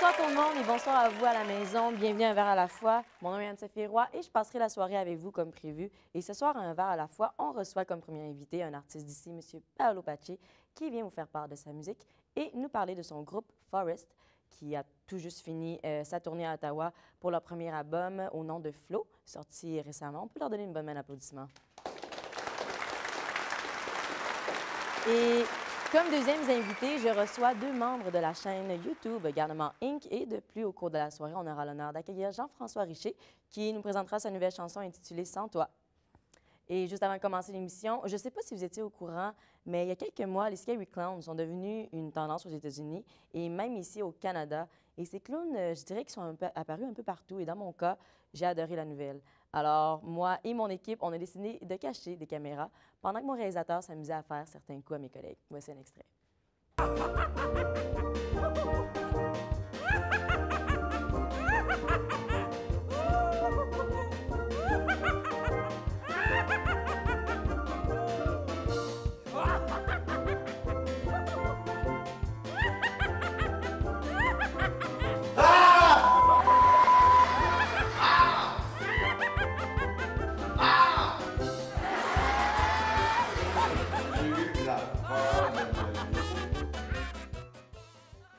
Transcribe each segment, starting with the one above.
Bonsoir tout le monde et bonsoir à vous à la maison. Bienvenue à Un verre à la fois. Mon nom est Anne-Sophie Roy et je passerai la soirée avec vous comme prévu. Et ce soir, à Un verre à la fois, on reçoit comme premier invité un artiste d'ici, M. Paolo Pace, qui vient vous faire part de sa musique et nous parler de son groupe Forest, qui a tout juste fini sa tournée à Ottawa pour leur premier album au nom de Flow, sorti récemment. On peut leur donner une bonne main d'applaudissements. Et comme deuxièmes invités, je reçois deux membres de la chaîne YouTube Garnement Inc. Et de plus, au cours de la soirée, on aura l'honneur d'accueillir Jean-François Richer qui nous présentera sa nouvelle chanson intitulée « Sans toi ». Et juste avant de commencer l'émission, je ne sais pas si vous étiez au courant, mais il y a quelques mois, les Scary Clowns sont devenus une tendance aux États-Unis et même ici au Canada. Et ces clowns, je dirais qu'ils sont apparus un peu partout. Et dans mon cas, j'ai adoré la nouvelle. Alors, moi et mon équipe, on a décidé de cacher des caméras pendant que mon réalisateur s'amusait à faire certains coups à mes collègues. Voici un extrait.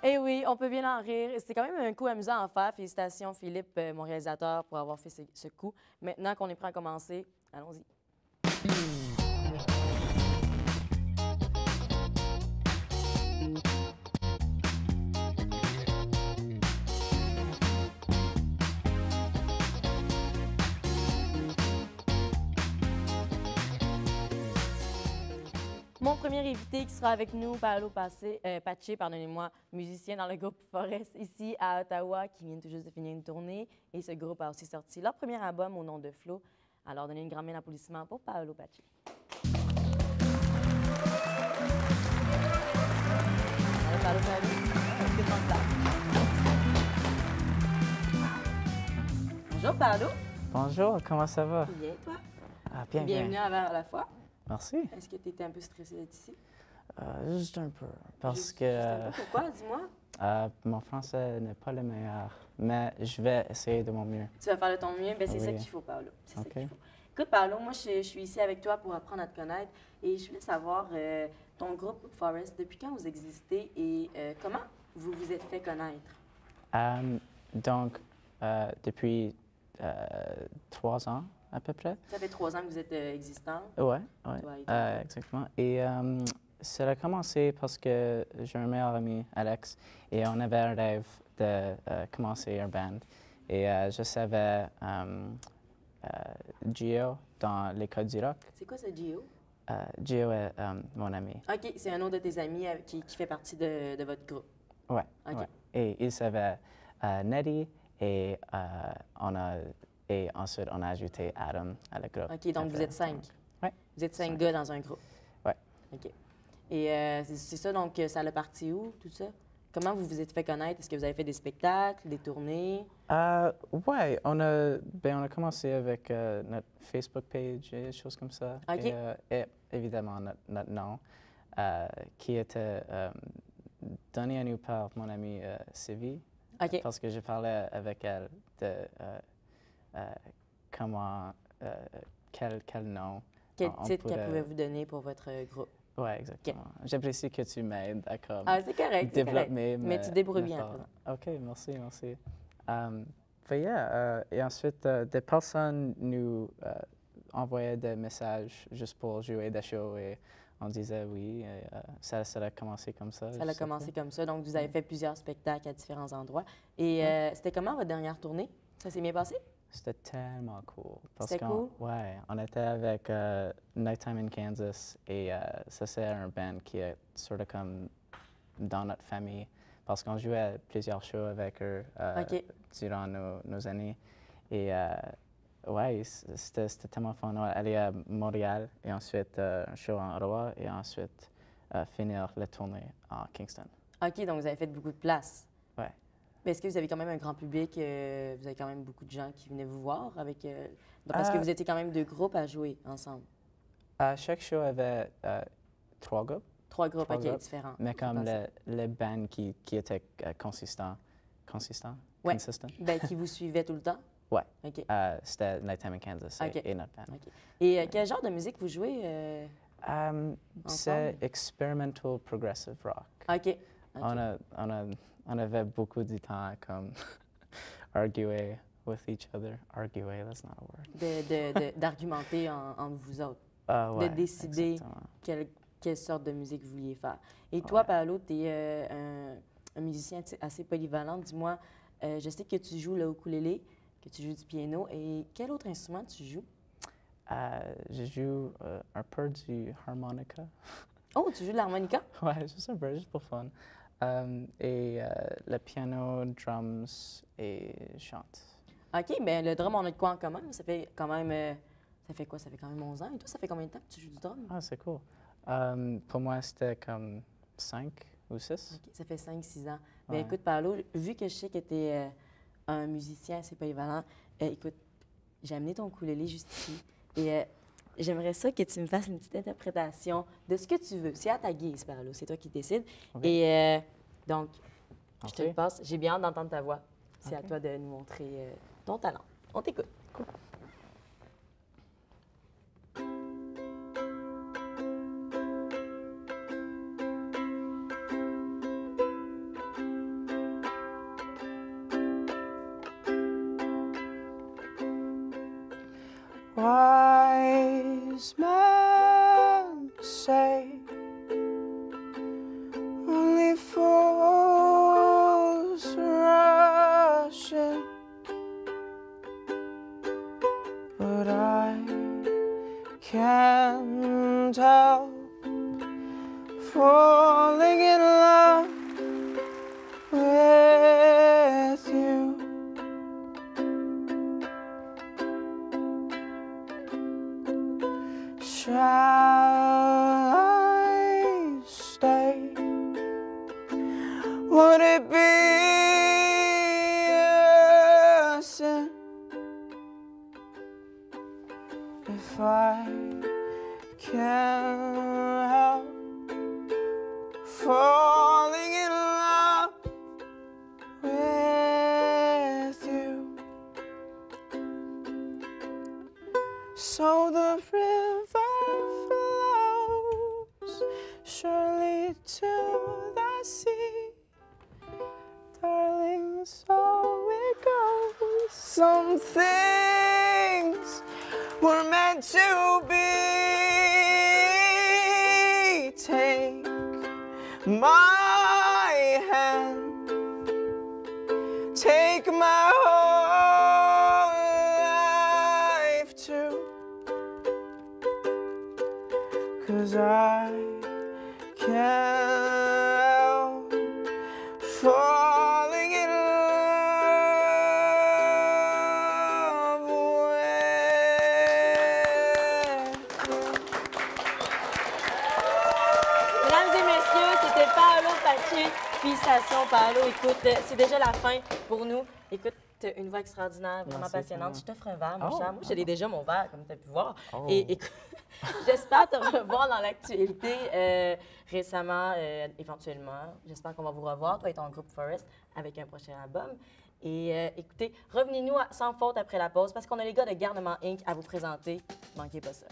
Eh oui, on peut bien en rire. C'était quand même un coup amusant à en faire. Félicitations, Philippe, mon réalisateur, pour avoir fait ce coup. Maintenant qu'on est prêt à commencer, allons-y. Mon premier invité qui sera avec nous, Paolo Pace, pardonnez-moi, musicien dans le groupe Forest ici à Ottawa, qui vient tout juste de finir une tournée. Et ce groupe a aussi sorti leur premier album au nom de Flow. Alors, donnez une grande main d'applaudissements pour Paolo Pace. Allez, Paolo Pace. Est-ce que tu en place? Bonjour, Paolo. Bonjour, comment ça va? Bien, toi? Ah, bien, Bienvenue bien. à Un verre à la fois. Merci. Est-ce que tu étais un peu stressé d'être ici? Juste un peu, parce Juste que un peu. Pourquoi? Dis-moi. mon français n'est pas le meilleur, mais je vais essayer de mon mieux. Tu vas faire de ton mieux. Bien, c'est ça Oui. qu'il faut, Paolo. C'est OK. ça qu'il faut. Écoute, Paolo, moi, je suis ici avec toi pour apprendre à te connaître. Et je voulais savoir, ton groupe Forest, depuis quand vous existez et comment vous vous êtes fait connaître? Donc, depuis 3 ans à peu près. Ça fait 3 ans que vous êtes existant. Ouais, Toi et toi. exactement. Et ça a commencé parce que j'ai un meilleur ami, Alex, et on avait un rêve de commencer un band. Et je savais Gio dans l'école du rock. C'est quoi ce Gio? Gio est mon ami. OK, c'est un autre de tes amis qui fait partie de votre groupe. Ouais, OK. ouais. Et il savait Neddy et et ensuite on a ajouté Adam à le groupe. OK, donc vous êtes 5. Ouais. Vous êtes 5 gars dans un groupe. Ouais. OK. Et c'est ça, donc ça a parti où, tout ça? Comment vous vous êtes fait connaître? Est-ce que vous avez fait des spectacles, des tournées? Ouais, on a commencé avec notre Facebook page et des choses comme ça. OK. Et évidemment notre nom, qui était donné à nous par mon amie Sylvie. OK. Parce que je parlais avec elle de comment, quel nom. Quel on titre qu'elle pourrait- pouvait vous donner pour votre groupe? Oui, exactement. J'apprécie que tu m'aides à comme Ah, c'est correct, c'est correct. développer Mais tu te débrouilles mes bien. formes. OK, merci. Et ensuite, des personnes nous envoyaient des messages juste pour jouer des shows et on disait oui. Et, ça a commencé comme ça. Ça a commencé comme ça. Donc, vous avez fait plusieurs spectacles à différents endroits. Et c'était comment votre dernière tournée? Ça s'est bien passé? C'était tellement cool. C'était cool? Ouais, on était avec Nighttime in Kansas et ça, c'est un band qui est sort of comme dans notre famille parce qu'on jouait plusieurs shows avec eux OK. durant nos années. Et ouais, c'était tellement fun. On est allé à Montréal et ensuite un show en Ottawa et ensuite finir la tournée en Kingston. OK, donc vous avez fait beaucoup de place. Ouais. Mais est-ce que vous avez quand même un grand public? Vous avez quand même beaucoup de gens qui venaient vous voir avec... parce que vous étiez quand même 2 groupes à jouer ensemble. Chaque show avait 3 groupes. 3 groupes, Trois OK, groupes. différents. Mais comme le band qui était consistant, consistant? Ouais. Consistent? Ben, qui vous suivait tout le temps? Ouais. OK. C'était Nighttime in Kansas OK. et notre band. OK. Et quel genre de musique vous jouez? C'est experimental progressive rock. OK. OK. On avait beaucoup de temps à comme arguer with each other. Arguer, that's not a word. D'argumenter entre vous autres. Ouais, De décider exactement. quelle sorte de musique vous vouliez faire. Et toi, Paolo, tu es un musicien assez polyvalent. Dis-moi, je sais que tu joues le ukulélé, que tu joues du piano. Et quel autre instrument tu joues? Je joue un peu du harmonica. Oh, tu joues de l'harmonica? Ouais, juste un peu, juste pour fun. Et le piano, drums et chante. OK, bien, le drum, on a de quoi en commun? Ça fait quand même... ça fait quoi? Ça fait quand même 11 ans. Et toi, ça fait combien de temps que tu joues du drum? Ah, c'est cool. Pour moi, c'était comme 5 ou 6. OK, ça fait 5-6 ans. Bien, Ouais. écoute, Paolo, vu que je sais que tu es un musicien assez polyvalent, écoute, j'ai amené ton ukulélé juste ici. Et j'aimerais ça que tu me fasses une petite interprétation de ce que tu veux. C'est à ta guise, Paolo. C'est toi qui décides. OK. Et donc, je te OK. le passe. J'ai bien hâte d'entendre ta voix. C'est à OK. toi de nous montrer ton talent. On t'écoute. Wise men say only fools rush in, but I can't help falling in love with you. Shall I stay? Would it be a sin if I can't help falling in love with you? So the river flows surely to the sea, darling, so it goes. Some things were meant to be. Take my hand, take my whole life too, 'cause I can't help falling in love with you. Mesdames et messieurs, c'était Paolo Paci. Félicitations, Paolo. Écoute, c'est déjà la fin pour nous. Écoute, t'as une voix extraordinaire, vraiment Merci, passionnante. tellement. Je t'offre un verre, mon Oh, cher. Moi, j'ai déjà mon verre, comme tu as pu voir. Oh. Et écoute, j'espère te revoir dans l'actualité récemment, éventuellement. J'espère qu'on va vous revoir, toi et ton groupe Forest, avec un prochain album. Et écoutez, revenez-nous sans faute après la pause, parce qu'on a les gars de Garnement Inc. à vous présenter. Manquez pas ça.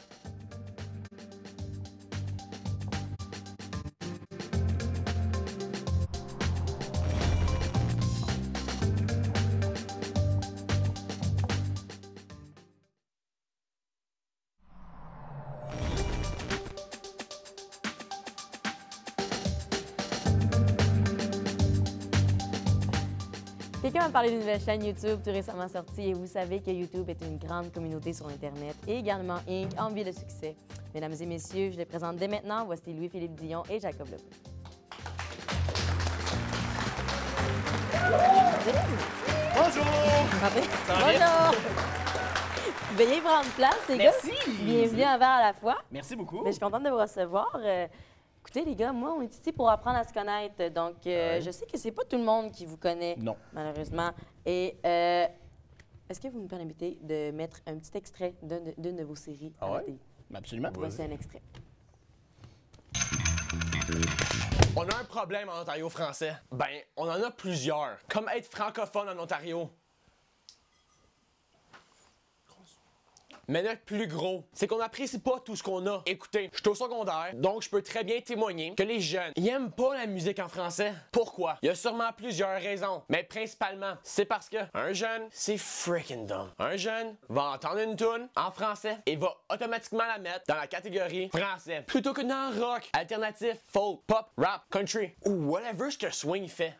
Quelqu'un m'a parlé d'une nouvelle chaîne YouTube tout récemment sortie et vous savez que YouTube est une grande communauté sur Internet et également Inc. envie de succès. Mesdames et messieurs, je les présente dès maintenant. Voici Louis-Philippe Dion et Jacob Lebrun. Bonjour! Rentrez. Ça va bien? Bonjour! Veuillez prendre place, les gars. Merci! Bienvenue un verre à la fois. Merci beaucoup. Mais je suis contente de vous recevoir. Écoutez, les gars, moi, on est ici pour apprendre à se connaître. Donc, je sais que c'est pas tout le monde qui vous connaît, Non. malheureusement. Et est-ce que vous me permettez de mettre un petit extrait d'une de vos séries à Ah la ouais? télé? Absolument. Voici un extrait. On a un problème en Ontario français. Ben, on en a plusieurs. Comme être francophone en Ontario. Mais le plus gros, c'est qu'on n'apprécie pas tout ce qu'on a. Écoutez, je suis au secondaire, donc je peux très bien témoigner que les jeunes, ils aiment pas la musique en français. Pourquoi? Il y a sûrement plusieurs raisons, mais principalement, c'est parce que un jeune, c'est freaking dumb. Un jeune va entendre une tune en français et va automatiquement la mettre dans la catégorie français, plutôt que dans rock, alternatif, folk, pop, rap, country ou whatever ce que swing fait.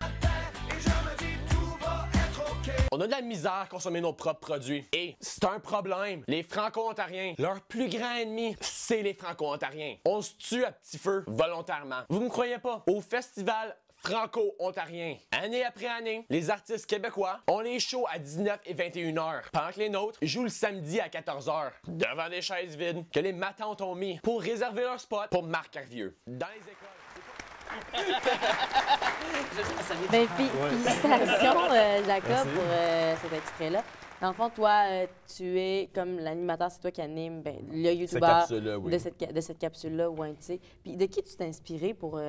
On a de la misère à consommer nos propres produits. Et c'est un problème. Les Franco-Ontariens, leur plus grand ennemi, c'est les Franco-Ontariens. On se tue à petit feu volontairement. Vous me croyez pas? Au festival franco-ontarien, année après année, les artistes québécois ont les shows à 19 et 21 heures, pendant que les nôtres jouent le samedi à 14 heures, devant des chaises vides que les matantes ont mis pour réserver leur spot pour Marc Carvieux. Dans les écoles. Ben, félicitations, Jacob, pour cet extrait-là. Dans le fond, toi, tu es comme l'animateur, c'est toi qui anime le YouTuber oui. de cette capsule-là, Weinty. Puis de qui tu t'es inspiré pour...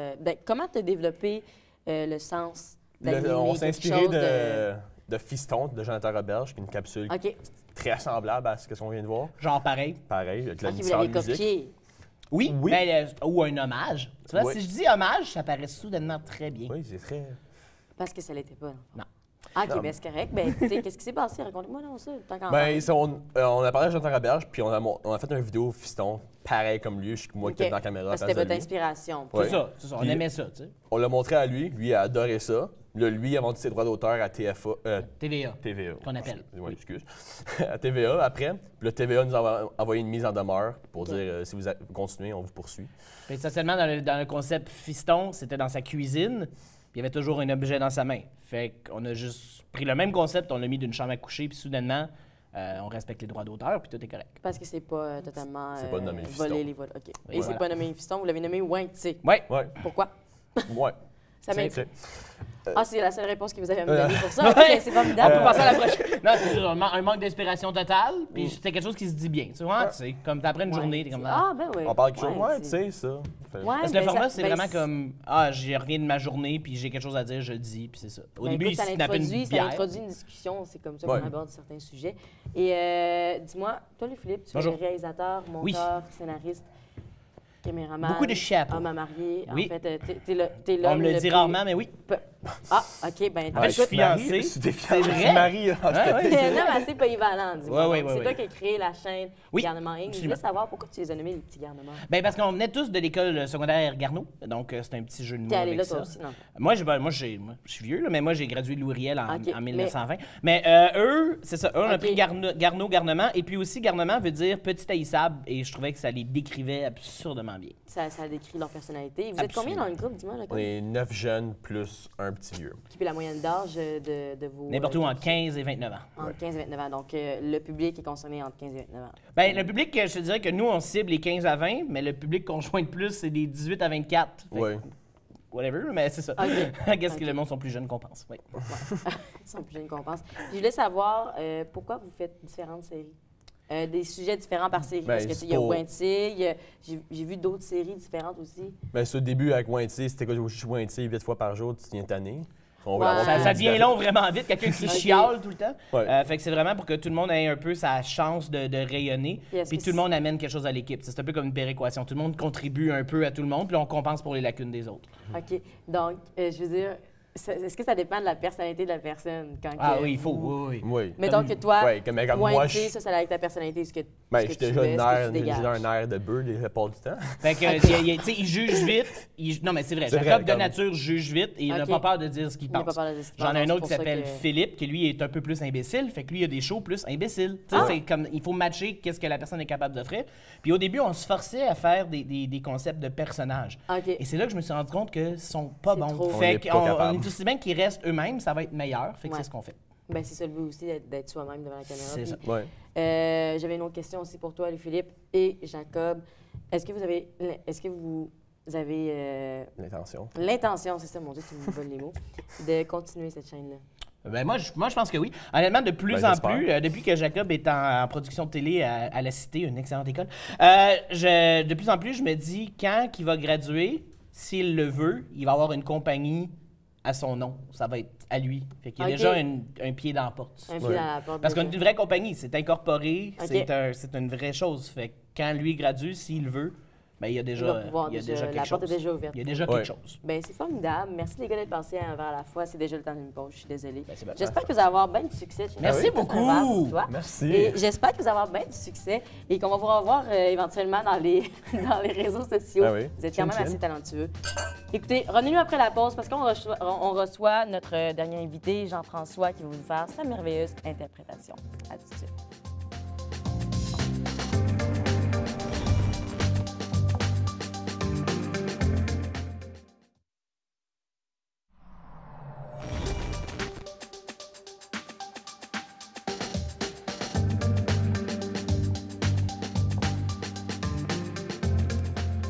comment tu as développé le sens d'animer On s'est quelque inspiré chose de Fiston, de Jonathan Roberge, qui est une capsule OK. très semblable à ce qu'on vient de voir. Genre pareil. Pareil, avec la Vous différente l'avez musique. copié. Oui, Oui. ben, ou un hommage. Tu vois, Oui. si je dis hommage, ça paraît soudainement très bien. Oui, c'est très... Parce que ça l'était pas. Non. Ah, OK, Non. ben c'est correct. Ben écoutez, qu'est-ce qui s'est passé? Raconte-moi non ça, tant qu'en Ben, parler. on a parlé à Jonathan Roberge, puis on a fait une vidéo Fiston, pareil comme lui, moi qui OK. étais dans la caméra. Parce que à c'était place de votre lui. inspiration. Ouais. C'est ça. On Puis- aimait ça, tu sais. On l'a montré à lui il a adoré ça. Là, lui, il a vendu ses droits d'auteur à TVA. TVA. Qu'on appelle. Oui, excuse. À TVA après. Puis le TVA nous a envoyé une mise en demeure pour OK. dire si vous continuez, on vous poursuit. Puis essentiellement, dans le concept fiston, c'était dans sa cuisine, puis il y avait toujours un objet dans sa main. Fait qu'on a juste pris le même concept, on l'a mis d'une chambre à coucher, puis soudainement, on respecte les droits d'auteur, puis tout est correct. Parce que c'est pas totalement C'est pas nommé voler fiston. les vols. OK. Et Voilà. c'est pas nommé fiston, vous l'avez nommé Weinty. Ouais. Ouais, Pourquoi? ouais. Ça m'intrigue. Ah, c'est la seule réponse que vous avez à me donner pour ça. OK, Ouais. c'est On formidable. peut passer à la prochaine. Non, c'est juste un manque d'inspiration totale, puis c'était quelque chose qui se dit bien. Tu vois, tu sais, comme t'apprends une journée, t'es comme là. Ah, ben oui. On parle quelque chose. Ouais, Ouais, tu sais, ça. Ouais, Parce que ben le format, ça- c'est ben vraiment c'est- comme j'ai rien de ma journée, puis j'ai quelque chose à dire, je le dis, puis c'est ça. Au Ben, début, écoute, il ça snappait une introduit, ça bière. introduit une discussion, c'est comme ça Ouais. qu'on aborde certains sujets. Et dis-moi, toi, Louis-Philippe, tu es Bonjour. réalisateur, monteur, scénariste, caméraman, Beaucoup de chapeaux. homme à marier. Oui. En fait, t'es l'homme On me le dit plus- rarement, mais oui. Ah, OK, ben En fait, je suis écoute, fiancé. Tu C'est vrai? Marie, Ouais, ouais. t'es un homme assez polyvalent, dis-moi. Ouais, Donc, ouais, c'est ouais, toi ouais. qui as créé la chaîne Oui, Garnement Inc. Je absolument. voulais savoir pourquoi tu les as nommés les petits garnements. Ben parce qu'on venait tous de l'école secondaire Garneau, donc c'est un petit jeu de mots T'es allé avec là, ça. toi aussi, non? Moi, je suis vieux, là, mais moi, j'ai gradué de Louis Riel en, Ok, en 1920. Mais eux, c'est ça, eux, on a Ok. pris Garneau, garnement, et puis aussi garnement veut dire petit haïssable, et je trouvais que ça les décrivait absurdement bien. Ça décrit leur personnalité. Vous êtes combien Absolument. dans le groupe, dis-moi? Là, On est 9 jeunes plus un petit vieux. Qui fait la moyenne d'âge de vos... N'importe où entre 15 et 29 ans. Entre 15 et 29 ans. Donc, le public est concerné entre 15 et 29 ans. Ben, le public, je te dirais que nous, on cible les 15 à 20, mais le public qu'on joint le plus, c'est des 18 à 24. Fait que Oui. whatever, mais c'est ça. OK. Qu'est-ce OK. que le monde sont plus jeunes qu'on pense. Oui. Ils sont plus jeunes qu'on pense. Puis je voulais savoir pourquoi vous faites différentes séries. Des sujets différents par série. Ben, Parce que c'est il y a pour- Weinty, j'ai vu d'autres séries différentes aussi. Ben, c'est au début avec Weinty, c'était quoi, je joue Weinty 8 fois par jour, tu tiens tanné. On Ouais. veut avoir Ça plus devient de- long vraiment vite, quelqu'un qui Ok. chiale tout le temps. Ouais. Fait que c'est vraiment pour que tout le monde ait un peu sa chance de rayonner. Puis est-ce Puis que tout le monde amène quelque chose à l'équipe. C'est un peu comme une péréquation. Tout le monde contribue un peu à tout le monde, puis on compense pour les lacunes des autres. OK. Donc, je veux dire, est-ce que ça dépend de la personnalité de la personne? Quand Ah que oui, il faut. vous- Oui, oui. Oui. Mettons que toi, Ouais, comme moi, Weinty, je- ça avec ta personnalité, ce que, Ben, ce que j'ai tu déjà fais, ce que tu j'ai dégages. un air de bœuf la plupart du temps. Fait que, tu sais, il juge vite. Non, mais c'est vrai. C'est Jacob, vrai, de comme- nature, juge vite et il n'a Ok. pas peur de dire ce qu'il Il n'a pense. pas peur de dire ce qu'il J'en ai pense, un c'est autre pour qui ça s'appelle que- Philippe, qui lui est un peu plus imbécile. Fait que lui, il a des shows plus imbéciles. Tu sais, c'est comme, il faut matcher qu'est-ce que la personne est capable d'offrir. Puis au début, on se forçait à faire des concepts de personnages. OK. Et c'est là que je me suis rendu compte qu'ils sont pas C'est bons. trop. On Fait est pas qu'on capable. on est aussi bien qu'ils restent eux-mêmes, ça va être meilleur. Fait que Ouais. c'est ce qu'on fait. Ben, c'est ça le but aussi, d'être soi-même devant la caméra. C'est Puis, ça. Ouais. J'avais une autre question aussi pour toi, Louis-Philippe et Jacob. Est-ce que vous avez L'intention. l'intention, c'est ça, mon Dieu, tu me voles les mots, de continuer cette chaîne-là? Ben moi, je pense que oui. Honnêtement, de plus Ben, en j'espère. plus, depuis que Jacob est en production de télé à la Cité, une excellente école, de plus en plus, je me dis, quand il va graduer, s'il le veut, il va avoir une compagnie à son nom. Ça va être à lui. Fait qu'il y a Ok. déjà un pied dans la porte. Un pied dans la porte. Parce qu'on est déjà. une vraie compagnie, c'est incorporé, Ok. c'est une vraie chose. Fait que quand lui gradue, s'il veut, ben il y a Il déjà, va pouvoir il y a déjà- déjà la quelque porte est chose. déjà ouverte. Il y a déjà Ouais. quelque chose. Ben, c'est formidable. Merci les gars d'être passés un verre à la fois. C'est déjà le temps d'une pause. Je suis désolée. Ben, c'est bien. J'espère que vous allez avoir bien du succès. Merci Je vais passer un verre pour beaucoup. toi. Merci. Et j'espère que vous allez avoir bien du succès et qu'on va vous revoir éventuellement dans les, dans les réseaux sociaux. Ah oui. Vous êtes quand Chin, même chin. assez talentueux. Écoutez, revenez-nous après la pause parce qu'on on reçoit notre dernier invité, Jean-François, qui va vous faire sa merveilleuse interprétation. À tout de suite.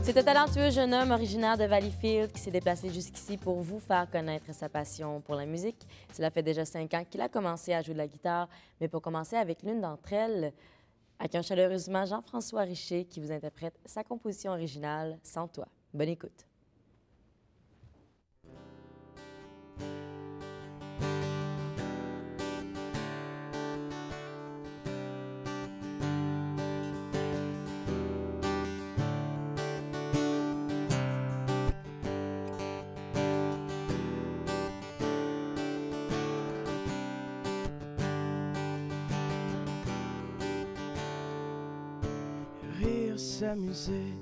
C'est un talentueux jeune homme originaire de Valleyfield qui s'est déplacé jusqu'ici pour vous faire connaître sa passion pour la musique. Cela fait déjà 5 ans qu'il a commencé à jouer de la guitare, mais pour commencer avec l'une d'entre elles, accueillons chaleureusement Jean-François Richer qui vous interprète sa composition originale « Sans toi ». Bonne écoute. Rire, s'amuser,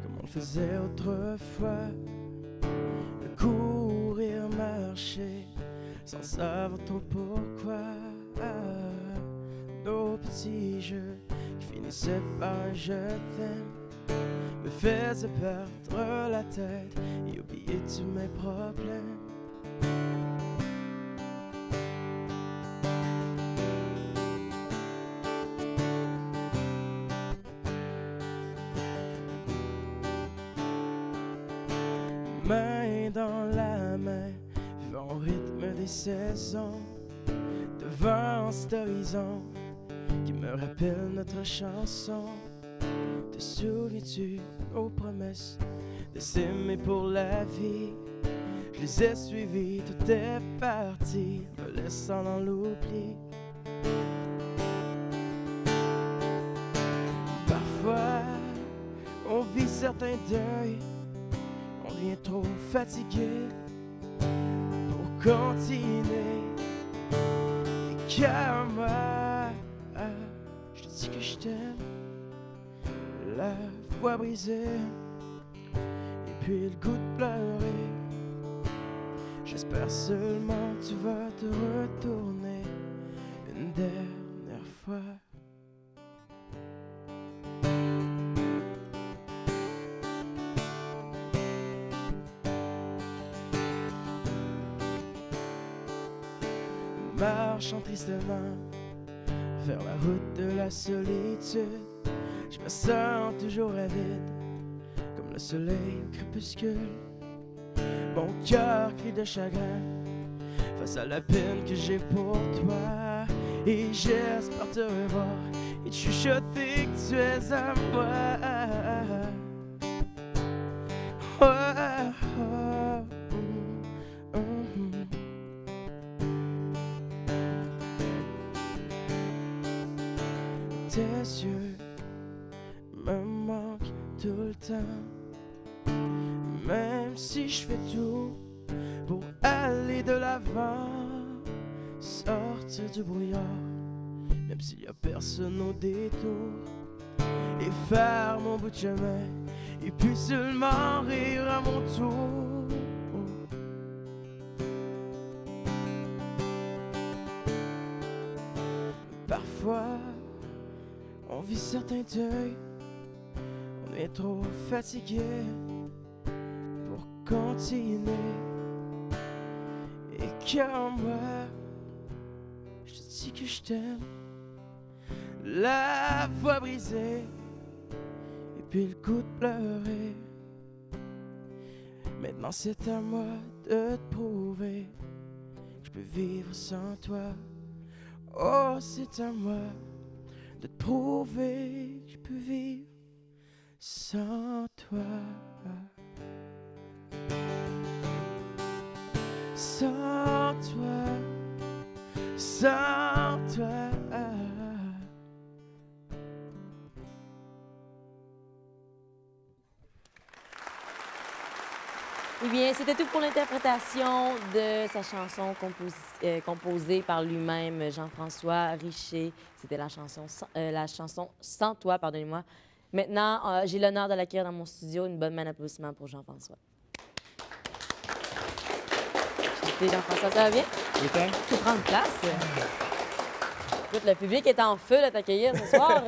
comme on le faisait autrefois. Courir, marcher, sans savoir trop pourquoi. Nos petits jeux qui finissaient par un je t'aime me faisaient perdre la tête et oublier tous mes problèmes. Main dans la main, vivant au rythme des saisons, devant cet horizon qui me rappelle notre chanson. Te souviens-tu de nos promesses de s'aimer pour la vie? Je les ai suivies, tout est parti, me laissant dans l'oubli. Parfois, on vit certains deuils. On devient trop fatigué pour continuer. Et car moi, je te dis que je t'aime. La voix brisée et puis le goût de pleurer. J'espère seulement que tu vas te retourner une dernière fois. Marchant tristement vers la route de la solitude, je me sens toujours avide, comme le soleil au crépuscule. Mon cœur crie de chagrin face à la peine que j'ai pour toi. Et j'espère te revoir et te chuchoter que tu es à moi. Oh, oh, Tes yeux me manquent tout le temps, même si je fais tout pour aller de l'avant, sortir du brouillard, même s'il y a personne au détour, et faire mon bout de chemin, et puis seulement rire à mon tour. Parfois, on vit certains deuils, on est trop fatigué pour continuer. Et car moi, je te dis que je t'aime. La voix brisée et puis le goût de pleurer. Maintenant c'est à moi de te prouver que je peux vivre sans toi. Oh, c'est à moi de te prouver que je peux vivre sans toi. Eh bien, c'était tout pour l'interprétation de sa chanson composée par lui-même, Jean-François Richer. C'était la chanson Sans toi, pardonnez-moi. Maintenant, j'ai l'honneur de l'accueillir dans mon studio. Une bonne main d'applaudissements pour Jean-François. Jean-François, ça va bien? Oui, toi? Tu peux prendre place. Écoute, le public est en feu de t'accueillir ce soir,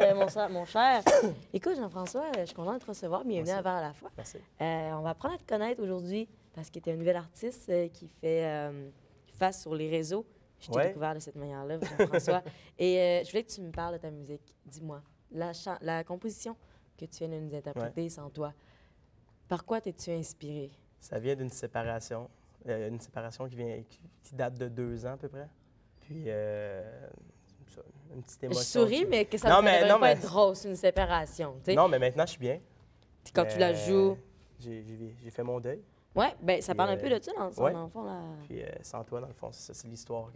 mon cher. Écoute, Jean-François, je suis content de te recevoir. Bienvenue à Vers à la fois. Merci. On va apprendre à te connaître aujourd'hui parce que tu es un nouvel artiste qui fait face sur les réseaux. Je t'ai découvert de cette manière-là, Jean-François. Et je voulais que tu me parles de ta musique. Dis-moi, la composition que tu viens de nous interpréter sans toi, par quoi t'es-tu inspiré? Ça vient d'une séparation. Une séparation qui date de 2 ans à peu près. Puis, une petite émotion. Je souris, mais que ça non, ne devrait non, pas être grosse, une séparation. T'sais. Non, mais maintenant, je suis bien. Quand tu la joues. J'ai fait mon deuil. Oui, bien, ça parle un peu de ça, dans le fond. Là. Puis, sans toi, dans le fond, c'est l'histoire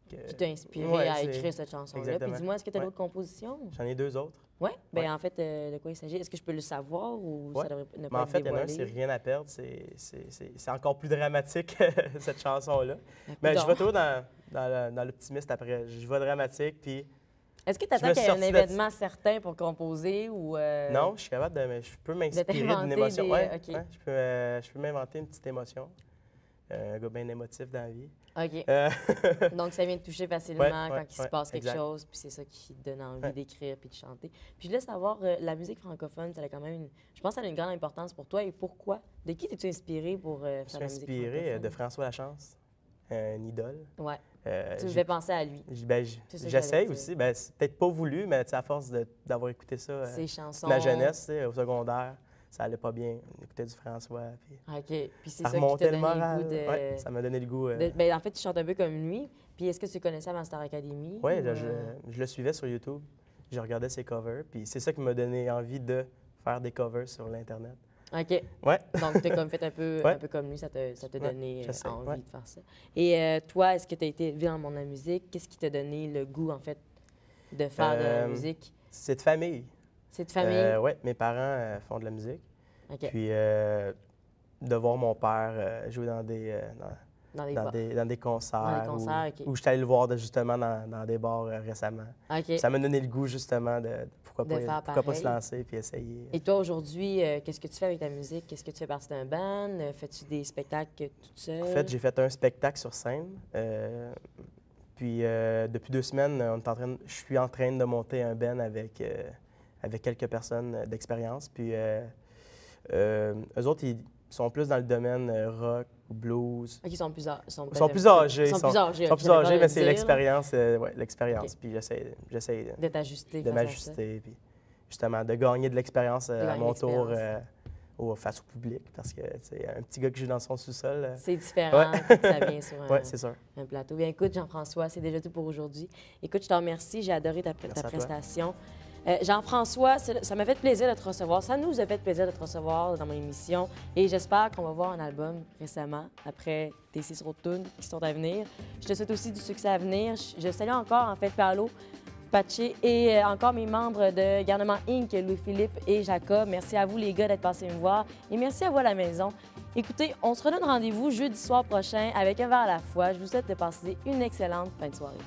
qui t'a inspiré à écrire cette chanson-là. Puis dis-moi, est-ce que tu as d'autres compositions? J'en ai 2 autres. Oui? Bien, en fait, de quoi il s'agit? Est-ce que je peux le savoir ou ça devrait ne pas en être fait, il y en a un, dévoilé? c'est Rien à perdre. C'est encore plus dramatique, cette chanson-là. Mais je donc. vais toujours dans l'optimiste après. Je vais dramatique, puis... Est-ce que tu attends qu'il y ait un événement certain pour composer ou... Non, je suis capable de... Je peux m'inspirer d'une émotion. Je peux m'inventer une petite émotion. Un gars bien émotif dans la vie. OK. Donc, ça vient te toucher facilement quand il se passe quelque chose, puis c'est ça qui te donne envie d'écrire puis de chanter. Puis je voulais savoir, la musique francophone, ça a quand même je pense que ça a une grande importance pour toi. Et pourquoi? De qui t'es-tu inspiré pour faire la musique francophone? Je suis inspiré de François Lachance, un idole. Ouais. Tu devais penser à lui. J'essaye aussi. Ben, c'est peut-être pas voulu, mais à force d'avoir écouté ça, ses chansons. Ma jeunesse, au secondaire, ça allait pas bien. On écoutait du François. Puis OK. Puis c'est ça ça qui t'a donné le le goût de... Ouais, ça m'a donné le goût. Ben, en fait, tu chantes un peu comme lui. Puis est-ce que tu connaissais avant Star Academy? Oui, je le suivais sur YouTube. Je regardais ses covers. Puis c'est ça qui m'a donné envie de faire des covers sur l'Internet. OK. Ouais. Donc, tu as comme fait un peu comme lui, ça t'a donné envie de faire ça. Et toi, est-ce que tu as été élevé dans le monde de la musique? Qu'est-ce qui t'a donné le goût, en fait, de faire de la musique? C'est de famille. C'est de famille? Oui, mes parents font de la musique. OK. Puis de voir mon père jouer dans des concerts. Dans des concerts, OK. Où je suis allé le voir justement dans des bars récemment. OK. Ça m'a donné le goût justement de pourquoi pas se lancer puis essayer. Et toi, aujourd'hui, qu'est-ce que tu fais avec ta musique? Qu'est-ce que tu fais partie d'un band? Fais-tu des spectacles toute seule? En fait, j'ai fait un spectacle sur scène. Puis depuis 2 semaines, je suis en train de monter un band avec quelques personnes d'expérience. Puis eux autres, ils sont plus dans le domaine rock ou blues. OK, ils sont plus âgés. Ils sont plus âgés. Ils sont plus âgés, mais c'est l'expérience. Okay. Puis j'essaie de t'ajuster. De m'ajuster. Puis justement, de gagner de l'expérience à mon tour face au public. Parce que c'est un petit gars qui joue dans son sous-sol. C'est différent quand ça vient sur un plateau. Bien, écoute, Jean-François, c'est déjà tout pour aujourd'hui. Écoute, je te remercie. J'ai adoré ta prestation. Jean-François, ça m'a fait plaisir de te recevoir. Ça nous a fait plaisir de te recevoir dans mon émission. Et j'espère qu'on va voir un album récemment, après tes 6 tunes qui sont à venir. Je te souhaite aussi du succès à venir. Je salue encore, en fait, Paolo, Paché et encore mes membres de Garnement Inc., Louis-Philippe et Jacob. Merci à vous, les gars, d'être passés me voir. Et merci à vous à la maison. Écoutez, on se redonne rendez-vous jeudi soir prochain avec Un verre à la fois. Je vous souhaite de passer une excellente fin de soirée.